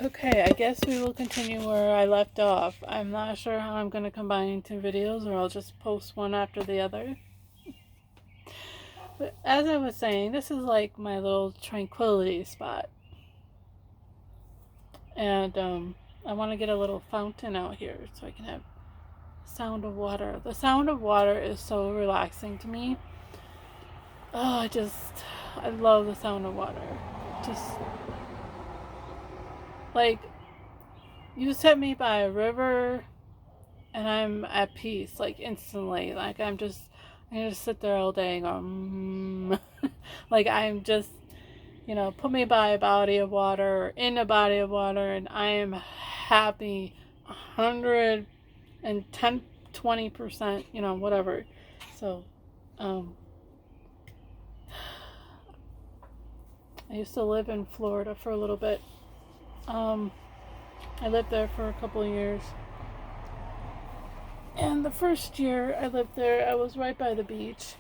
Okay, I guess we will continue where I left off. I'm not sure how I'm going to combine two videos, or I'll just post one after the other. But as I was saying, this is like my little tranquility spot. And I want to get a little fountain out here so I can have sound of water. The sound of water is so relaxing to me. Oh, I love the sound of water. Just like, you set me by a river and I'm at peace, like instantly. Like I can just sit there all day and go, like I'm just, put me by a body of water or in a body of water, and I am happy, 110, 20%, whatever. So, um, I used to live in Florida for a little bit. Um, I lived there for a couple of years. And the first year I lived there, I was right by the beach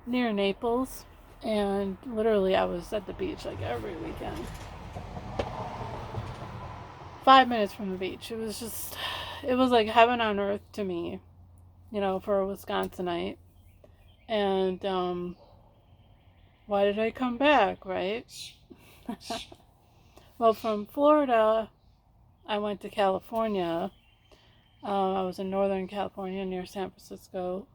near Naples. And literally, I was at the beach like every weekend. 5 minutes from the beach. It was like heaven on earth to me, for a Wisconsinite. And why did I come back, right? Well, from Florida, I went to California. I was in Northern California near San Francisco.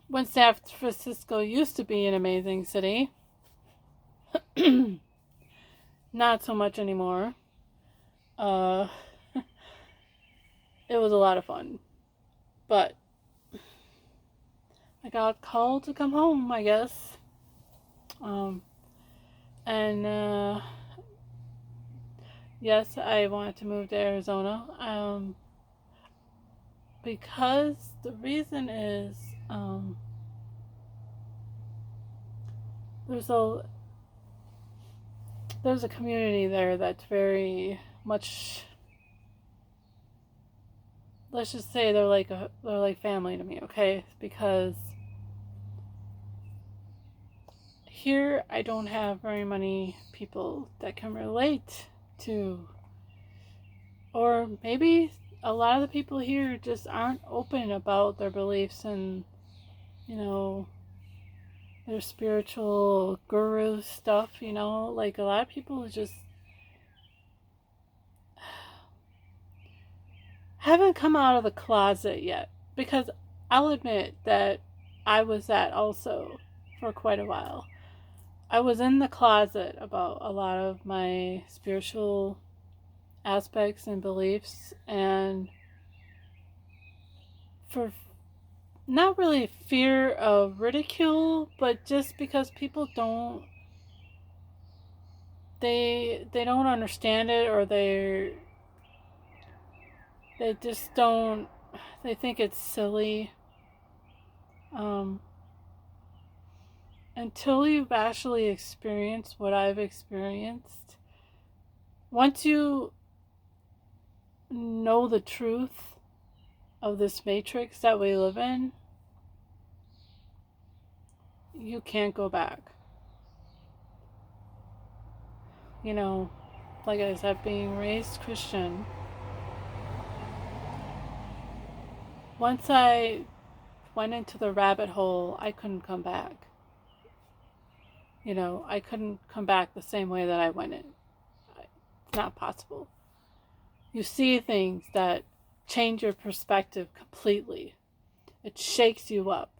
When San Francisco used to be an amazing city, not so much anymore. Uh, it was a lot of fun, but I got called to come home, I guess. Um, and yes, I wanted to move to Arizona. Because the reason is there's a there's a community there that's very much, let's just say they're like family to me, okay? Because here I don't have very many people that can relate to, or maybe a lot of the people here just aren't open about their beliefs and, you know, their spiritual guru stuff, like a lot of people just haven't come out of the closet yet. Because I'll admit that I was that also for quite a while. I was in the closet about a lot of my spiritual aspects and beliefs, and for not really fear of ridicule, but just because people they don't understand it, or they just don't, they think it's silly. Um, until you've actually experienced what I've experienced, once you know the truth of this matrix that we live in, you can't go back. Like I said, being raised Christian, once I went into the rabbit hole, I couldn't come back. I couldn't come back the same way that I went in. It's not possible. You see things that change your perspective completely. It shakes you up.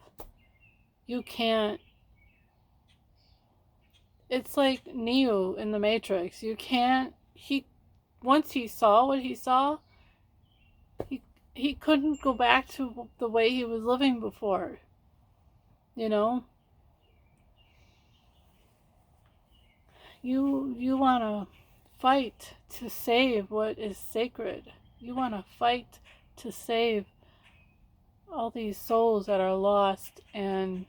You can't. It's like Neo in the Matrix. You can't. Once he saw what he saw, he couldn't go back to the way he was living before. You know. You want to fight to save what is sacred. You want to fight to save all these souls that are lost and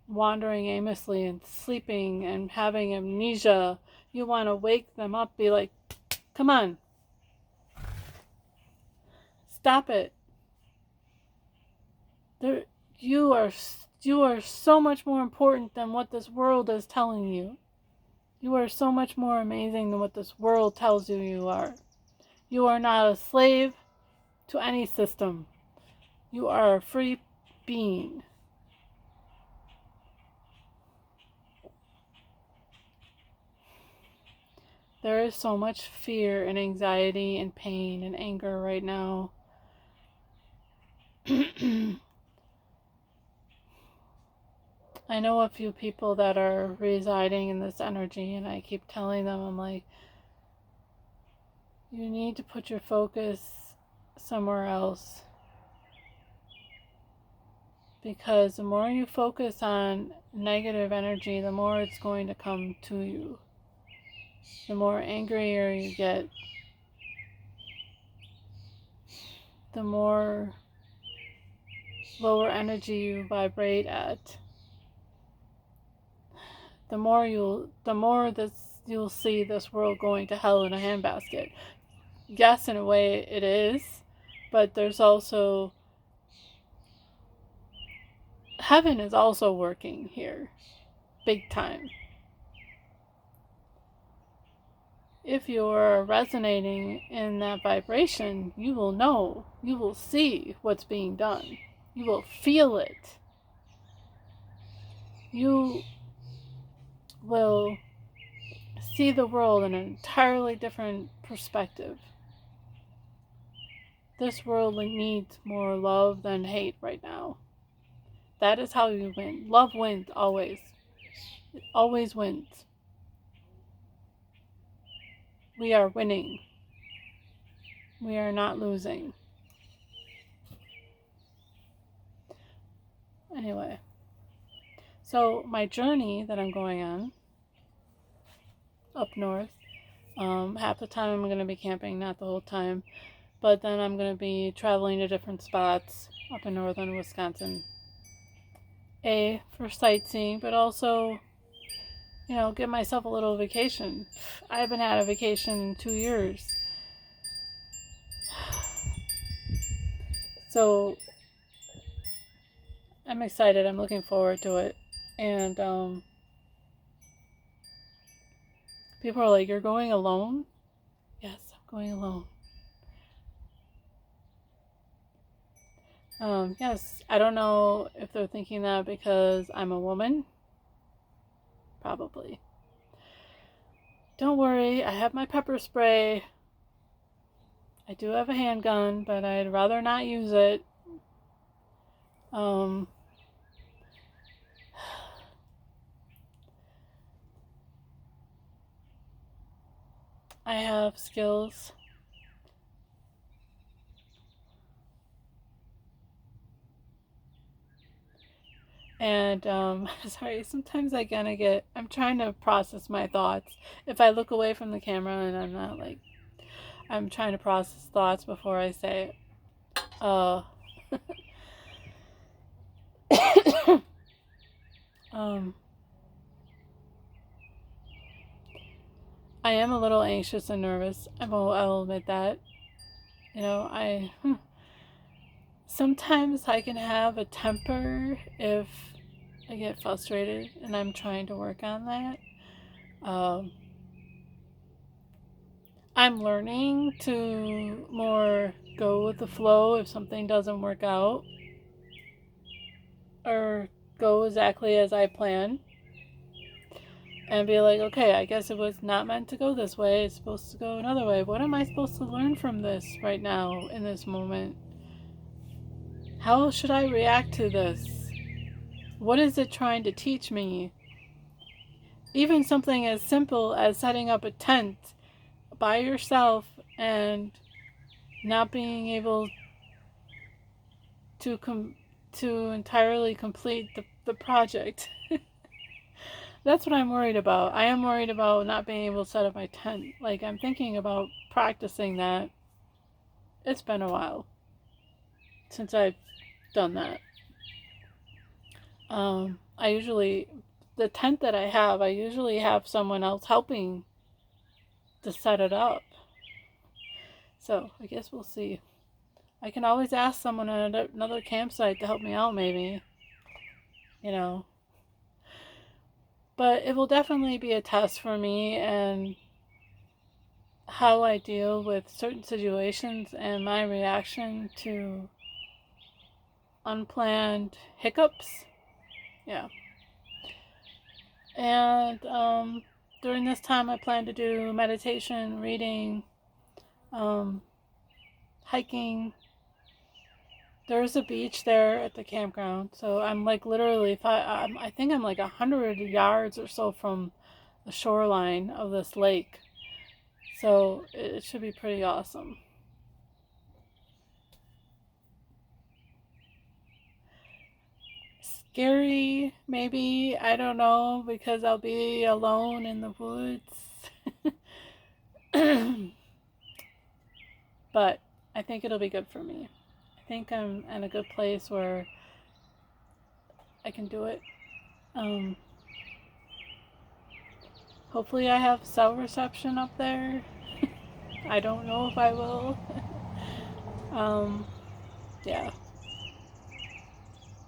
wandering aimlessly and sleeping and having amnesia. You want to wake them up, be like, come on, stop it. There, you are so much more important than what this world is telling you. You are so much more amazing than what this world tells you you are. You are not a slave to any system. You are a free being. There is so much fear and anxiety and pain and anger right now. I know a few people that are residing in this energy, and I keep telling them, I'm like, you need to put your focus somewhere else. Because the more you focus on negative energy, the more it's going to come to you. The more angrier you get, the more lower energy you vibrate at, the more you'll see this world going to hell in a handbasket. Yes, in a way it is, but there's also heaven is also working here, big time. If you're resonating in that vibration, you will know, you will see what's being done. You will feel it. You will see the world in an entirely different perspective. This world needs more love than hate right now. That is how you win. Love wins always. It always wins. We are winning. We are not losing. Anyway, so my journey that I'm going on up north, half the time I'm going to be camping, not the whole time, but then I'm going to be traveling to different spots up in northern Wisconsin. For sightseeing, but also, give myself a little vacation. I haven't had a vacation in 2 years. So I'm excited. I'm looking forward to it. And people are like, you're going alone? Yes, I'm going alone. Yes, I don't know if they're thinking that because I'm a woman. Probably. Don't worry, I have my pepper spray. I do have a handgun, but I'd rather not use it. I have skills. And sorry, sometimes I'm trying to process my thoughts. If I look away from the camera and I'm trying to process thoughts before I say it. I am a little anxious and nervous. I'll admit that. Sometimes I can have a temper if I get frustrated, and I'm trying to work on that. I'm learning to more go with the flow if something doesn't work out or go exactly as I planned, and be like, okay, I guess it was not meant to go this way. It's supposed to go another way. What am I supposed to learn from this right now in this moment? How should I react to this? What is it trying to teach me? Even something as simple as setting up a tent by yourself and not being able to entirely complete the project. That's what I'm worried about. I am worried about not being able to set up my tent. Like, I'm thinking about practicing that. It's been a while since I've done that. The tent that I usually have someone else helping to set it up. So I guess we'll see. I can always ask someone at another campsite to help me out, maybe. But it will definitely be a test for me and how I deal with certain situations and my reaction to unplanned hiccups. Yeah. And during this time, I plan to do meditation, reading, hiking. There's a beach there at the campground, so I'm like literally, I think I'm like 100 yards or so from the shoreline of this lake. So it should be pretty awesome. Scary, maybe, I don't know, because I'll be alone in the woods. But I think it'll be good for me. I think I'm in a good place where I can do it. Hopefully I have cell reception up there. I don't know if I will. Yeah.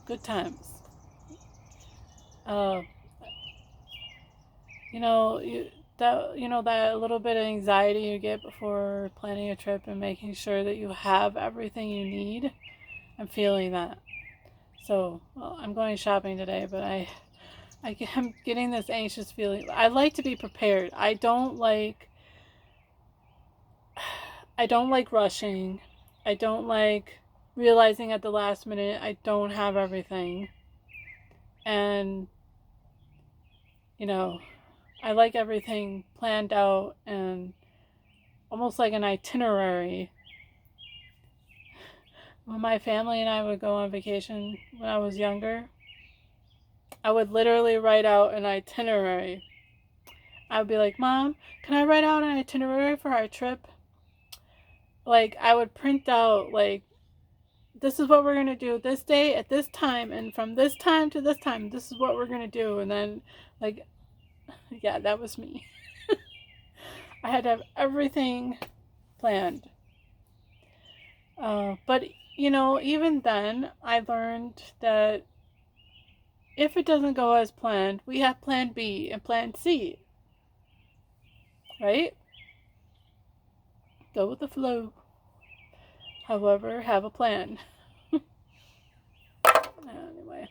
Good times. Uh, you know, that little bit of anxiety you get before planning a trip and making sure that you have everything you need. I'm feeling that. So, well, I'm going shopping today, but I'm getting this anxious feeling. I like to be prepared. I don't like rushing. I don't like realizing at the last minute I don't have everything. And I like everything planned out and almost like an itinerary. When my family and I would go on vacation when I was younger, I would literally write out an itinerary. I would be like, Mom, can I write out an itinerary for our trip? Like, I would print out, like, this is what we're going to do this day at this time, and from this time to this time, this is what we're going to do. And then, like, yeah, that was me. I had to have everything planned. But, even then, I learned that if it doesn't go as planned, we have plan B and plan C. Right? Go with the flow. However, have a plan. Anyway.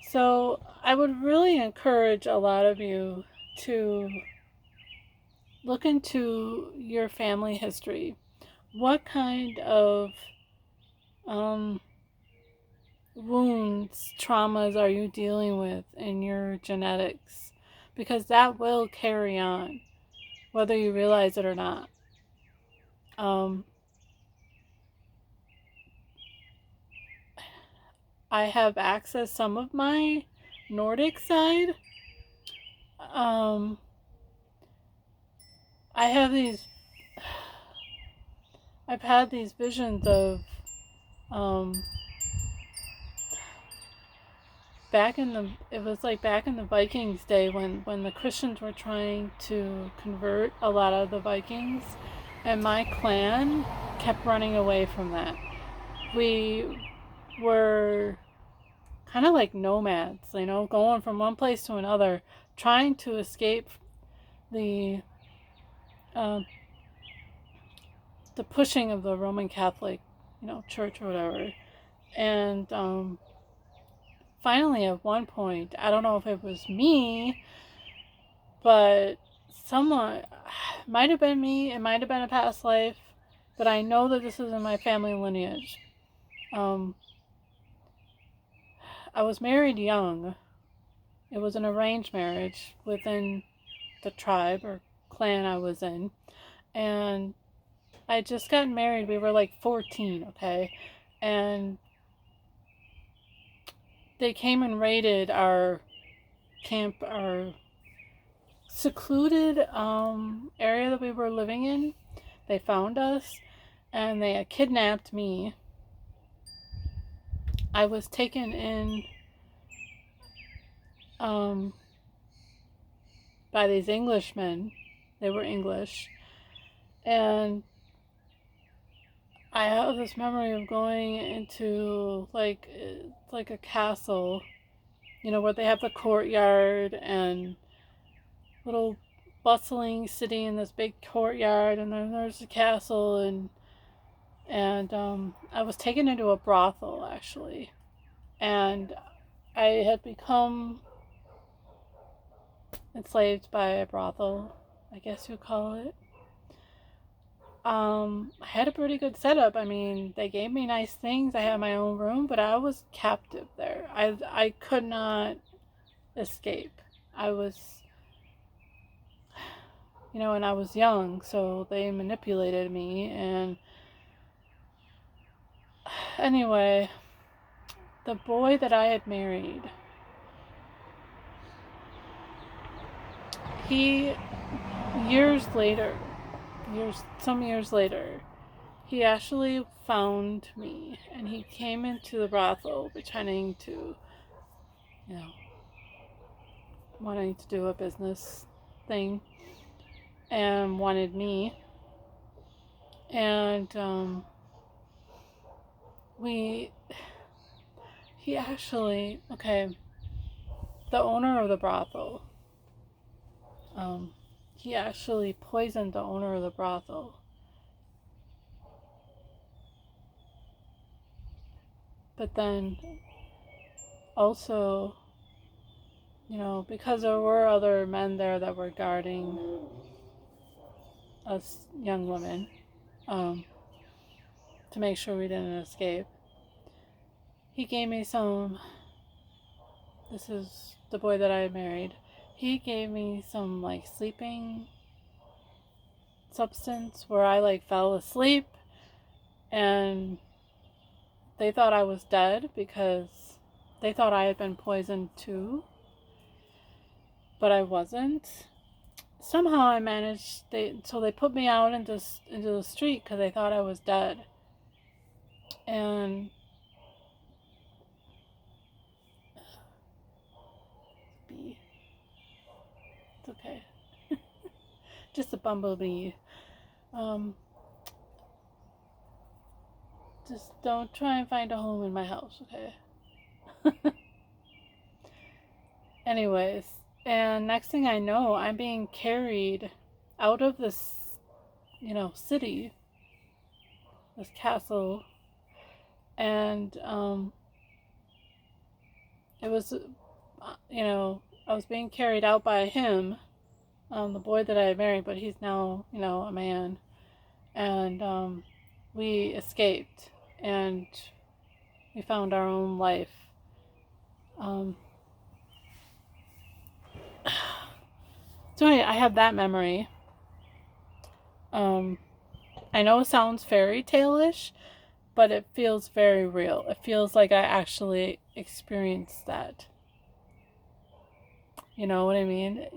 So, I would really encourage a lot of you to look into your family history. What kind of wounds, traumas are you dealing with in your genetics? Because that will carry on, whether you realize it or not. I have accessed some of my Nordic side. I've had these visions of it was like back in the Vikings day when the Christians were trying to convert a lot of the Vikings, and my clan kept running away from that. We were kind of like nomads, going from one place to another, trying to escape the pushing of the Roman Catholic, church or whatever. And finally, at one point, I don't know if it was me, but someone, might have been me, it might have been a past life, but I know that this is in my family lineage. I was married young. It was an arranged marriage within the tribe or clan I was in. And I just got married. We were like 14, okay? And they came and raided our camp, our secluded area that we were living in. They found us and they had kidnapped me. I was taken in by these Englishmen. They were English. And I have this memory of going into like a castle, where they have the courtyard and little bustling city in this big courtyard, and then there's the castle, and I was taken into a brothel actually, and I had become enslaved by a brothel, I guess you'd call it. I had a pretty good setup. I mean, they gave me nice things. I had my own room, but I was captive there. I could not escape. I was, and I was young, so they manipulated me. And anyway, the boy that I had married, he, some years later, he actually found me, and he came into the brothel pretending to, wanting to do a business thing, and wanted me. And he actually, the owner of the brothel, he actually poisoned the owner of the brothel. But then also, because there were other men there that were guarding us young women, to make sure we didn't escape, he gave me some, this is the boy that I had married, he gave me some sleeping substance where I fell asleep, and they thought I was dead because they thought I had been poisoned too, but I wasn't. Somehow I managed, so they put me out into the street because they thought I was dead. And it's okay. Just a bumblebee. Just don't try and find a home in my house, okay? Anyways, and next thing I know, I'm being carried out of this, city, this castle, and it was, I was being carried out by him, the boy that I had married, but he's now, a man, and we escaped, and we found our own life. So anyway, I have that memory. I know it sounds fairy tale-ish, but it feels very real. It feels like I actually experienced that. You know what I mean?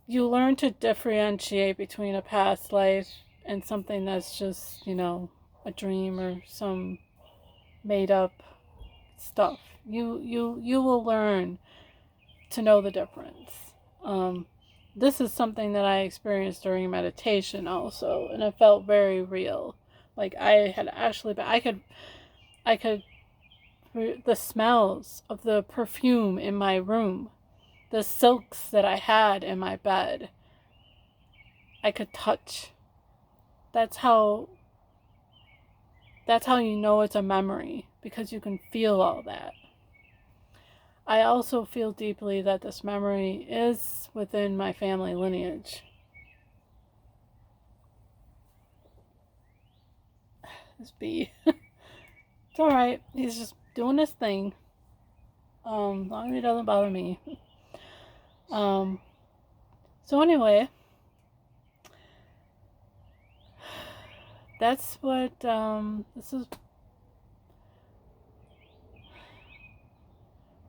You learn to differentiate between a past life and something that's just, a dream or some made up stuff. You will learn to know the difference. This is something that I experienced during meditation also, and it felt very real. Like I had actually, but I could, the smells of the perfume in my room, the silks that I had in my bed, I could touch. That's how you know it's a memory, because you can feel all that. I also feel deeply that this memory is within my family lineage. This bee. It's alright. He's just doing his thing. As long as he doesn't bother me. So anyway, that's what this is.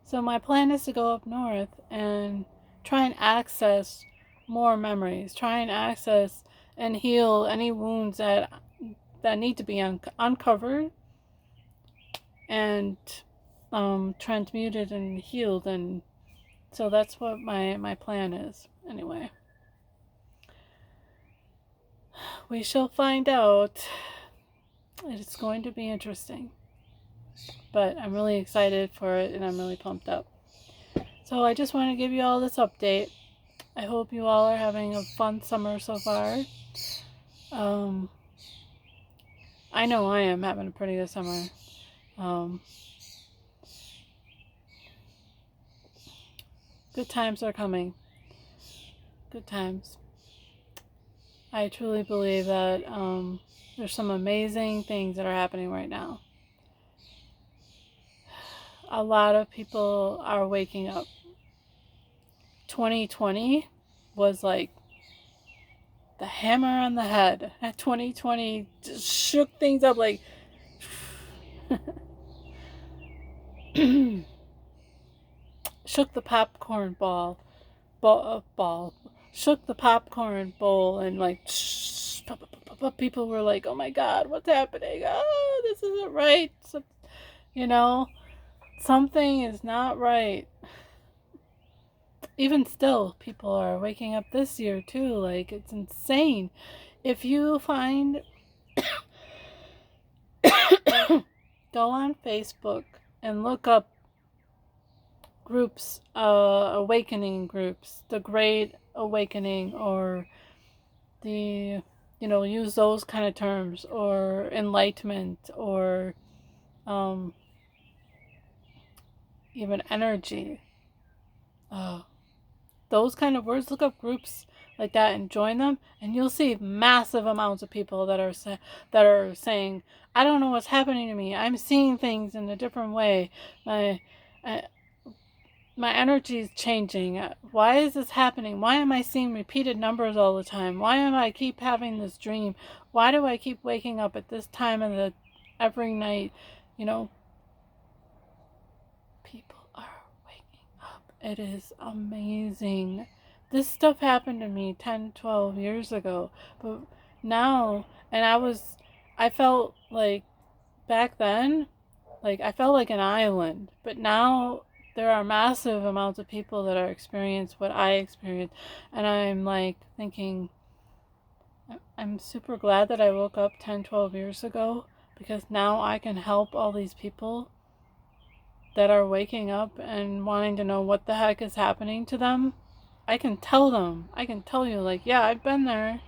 So my plan is to go up north and try and access more memories, try and access and heal any wounds that need to be uncovered and transmuted and healed. And so that's what my plan is. Anyway, we shall find out. It's going to be interesting. But I'm really excited for it, and I'm really pumped up. So I just want to give you all this update. I hope you all are having a fun summer so far. I know I am having a pretty good summer. Good times are coming. Good times. I truly believe that there's some amazing things that are happening right now. A lot of people are waking up. 2020 was like the hammer on the head. 2020 just shook things up like shook the popcorn ball, shook the popcorn bowl, and like people were like, oh my god, what's happening? Oh, this isn't right. So, something is not right. Even still, people are waking up this year too. Like, it's insane. If you find go on Facebook and look up groups, awakening groups, the Great Awakening, or the, use those kind of terms, or enlightenment, or even energy. Those kind of words, look up groups like that and join them, and you'll see massive amounts of people that are saying, I don't know what's happening to me. I'm seeing things in a different way. My energy is changing. Why is this happening? Why am I seeing repeated numbers all the time? Why am I keep having this dream? Why do I keep waking up at this time of every night? People are waking up. It is amazing. This stuff happened to me 10, 12 years ago. But now, and I felt like back then, like I felt like an island. But now there are massive amounts of people that are experiencing what I experienced. And I'm like thinking, I'm super glad that I woke up 10, 12 years ago, because now I can help all these people that are waking up and wanting to know what the heck is happening to them. I can tell them. I can tell you, like, yeah, I've been there.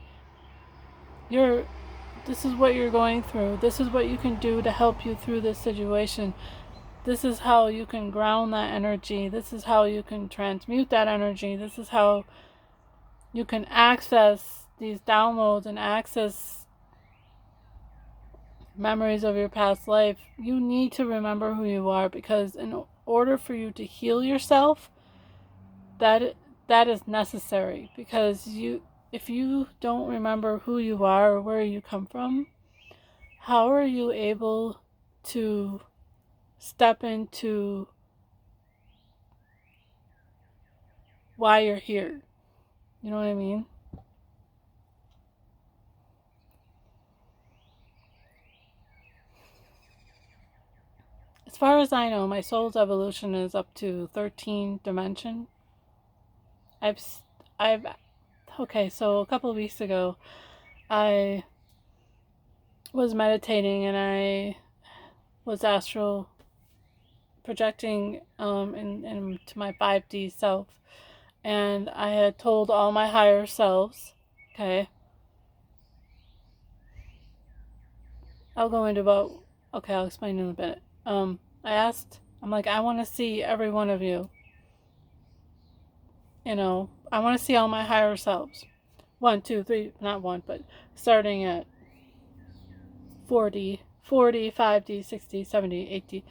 This is what you're going through. This is what you can do to help you through this situation. This is how you can ground that energy. This is how you can transmute that energy. This is how you can access these downloads and access memories of your past life. You need to remember who you are, because in order for you to heal yourself, that is necessary. Because if you don't remember who you are or where you come from, how are you able to step into why you're here? You know what I mean? As far as I know, my soul's evolution is up to 13 dimension. Okay, so a couple of weeks ago, I was meditating and I was astral projecting into my 5D self, and I had told all my higher selves, okay, I'll explain in a bit. I'm like, I want to see every one of you. I want to see all my higher selves. 1, 2, 3, not one, but starting at 40, 5D, 60, 70, 80.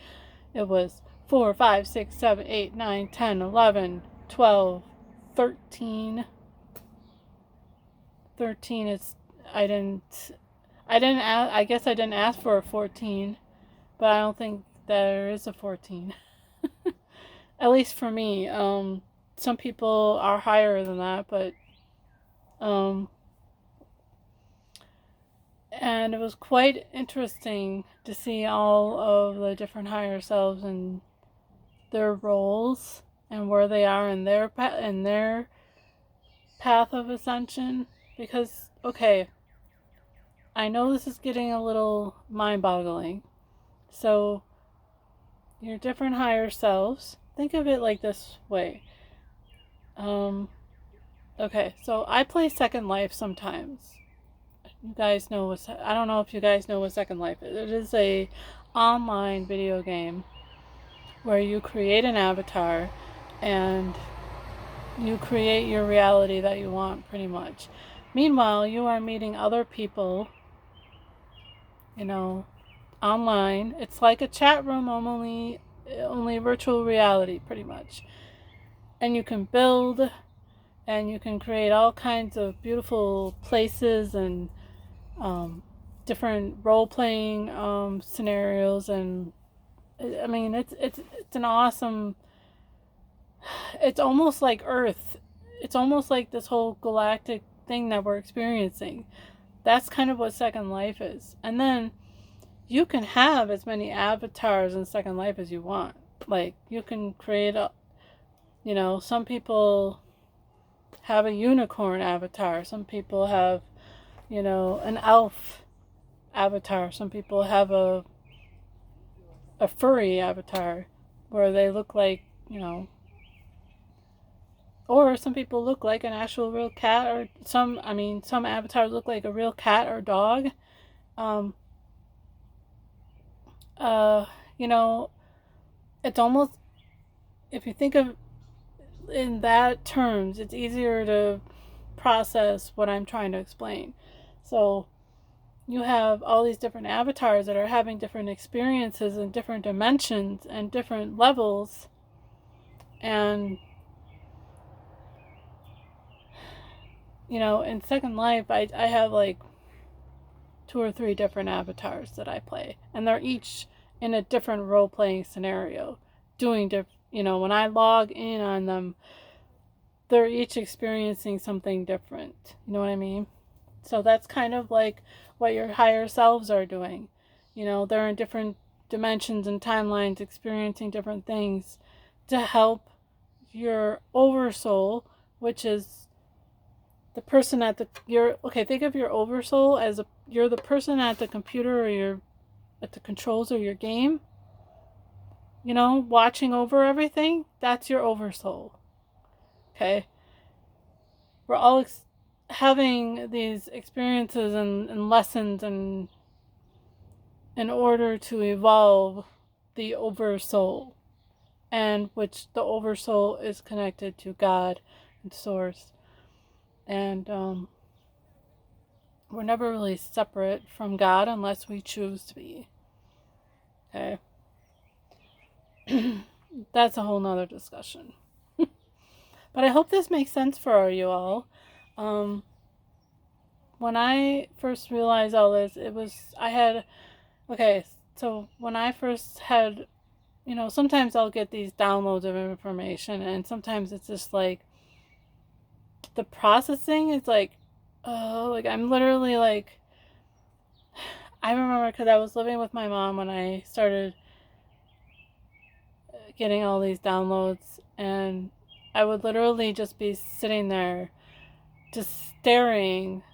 It was 4, 5, 6, 7, 8, 9, 10, 11, 12, 13. 13 is, I guess I didn't ask for a 14, but I don't think there is a 14. At least for me. Some people are higher than that, but and it was quite interesting to see all of the different higher selves and their roles and where they are in their path of ascension. Because, okay, I know this is getting a little mind-boggling. So your different higher selves. Think of it like this way. Um, okay, so I play Second Life sometimes. You guys know what, I don't know if you guys know what Second Life is. It is a online video game where you create an avatar and you create your reality that you want, pretty much. Meanwhile, you are meeting other people, you know, online. It's like a chat room, only virtual reality, pretty much. And you can build and you can create all kinds of beautiful places and different role-playing scenarios. And I mean, it's an awesome. It's almost like Earth. It's almost like this whole galactic thing that we're experiencing. That's kind of what Second Life is. And then you can have as many avatars in Second Life as you want. Like, you can create some people have a unicorn avatar. Some people have, an elf avatar. Some people have a furry avatar where they look like, or some people look like an actual real cat, or some avatars look like a real cat or dog. Um, uh, you know, it's almost, if you think of in that terms, it's easier to process what I'm trying to explain. So you have all these different avatars that are having different experiences in different dimensions and different levels. And, in Second Life, I have like 2 or 3 different avatars that I play. And they're each in a different role playing scenario. When I log in on them, they're each experiencing something different. You know what I mean? So that's kind of like what your higher selves are doing. They're in different dimensions and timelines experiencing different things to help your oversoul, which is the person think of your oversoul as you're the person at the computer, or you're at the controls of your game, watching over everything. That's your oversoul. Okay? We're all having these experiences and lessons, and in order to evolve the oversoul, and which the oversoul is connected to God and Source. And we're never really separate from God unless we choose to be. Okay? That's a whole nother discussion. But I hope this makes sense for you all. When I first realized all this, so when I first had, sometimes I'll get these downloads of information, and sometimes it's just like, the processing is like, oh, like I'm literally like, I remember because I was living with my mom when I started getting all these downloads, and I would literally just be sitting there just staring,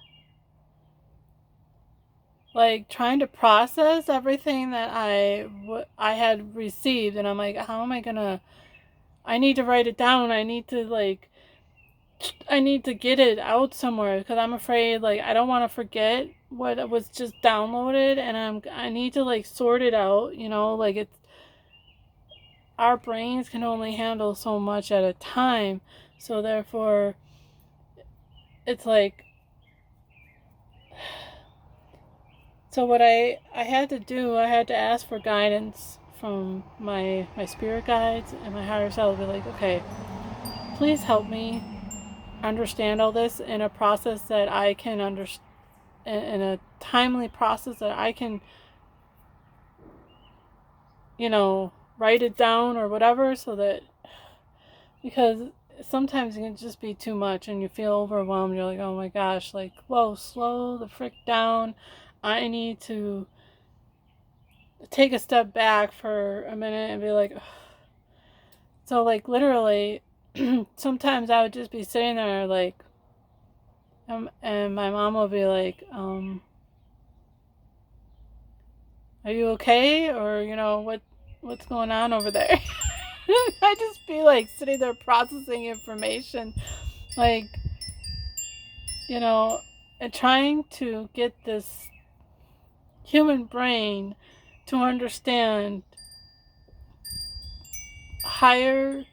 like trying to process everything that I had received. And I'm like, how am I gonna, I need to write it down. I need to get it out somewhere, because I'm afraid, like, I don't want to forget what was just downloaded, and I need to sort it out, it's, our brains can only handle so much at a time. So therefore, it's like, so what I had to do, I had to ask for guidance from my spirit guides and my higher self. Be like, okay, please help me understand all this in a process that I can understand, in a timely process that I can, write it down or whatever, so that, because sometimes it can just be too much and you feel overwhelmed. You're like, oh my gosh, like, whoa, slow the frick down. I need to take a step back for a minute and be like, ugh. So literally, sometimes I would just be sitting there and my mom would be like, are you okay? Or, what, what's going on over there. I just be like sitting there processing information, like, you know, and trying to get this human brain to understand higher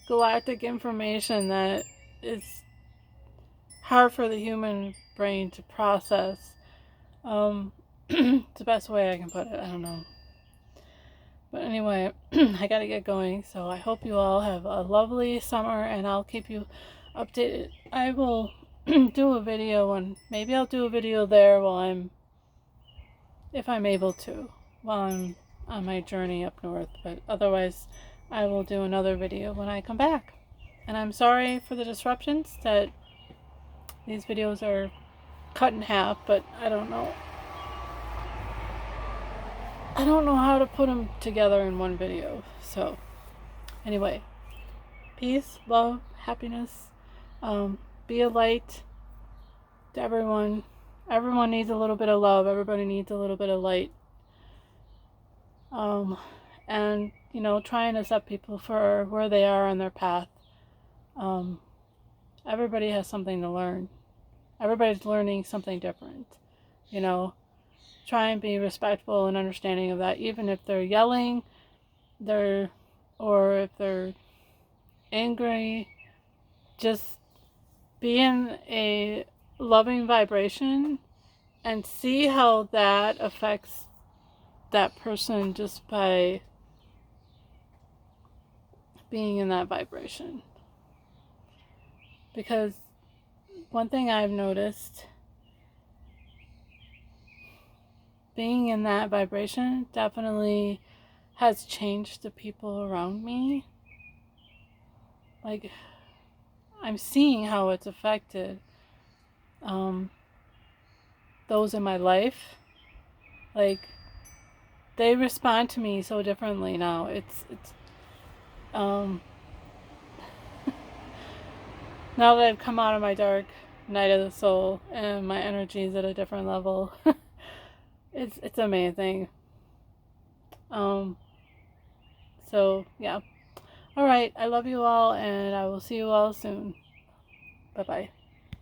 galactic information that is hard for the human brain to process. It's the best way I can put it. I don't know. But anyway, I gotta get going. So I hope you all have a lovely summer, and I'll keep you updated. I will do a video, and maybe I'll do a video there if I'm able to, while I'm on my journey up north. But otherwise, I will do another video when I come back. And I'm sorry for the disruptions that these videos are cut in half, but I don't know how to put them together in one video. So anyway, peace, love, happiness. Be a light to everyone. Everyone needs a little bit of love. Everybody needs a little bit of light. And try and accept people for where they are on their path. Everybody has something to learn. Everybody's learning something different. Try and be respectful and understanding of that, even if they're yelling, or if they're angry. Just be in a loving vibration and see how that affects that person just by being in that vibration. Because one thing I've noticed, being in that vibration definitely has changed the people around me. Like, I'm seeing how it's affected those in my life. Like, they respond to me so differently now. It's now that I've come out of my dark night of the soul and my energy is at a different level, it's amazing. So yeah. All right, I love you all, and I will see you all soon. Bye-bye.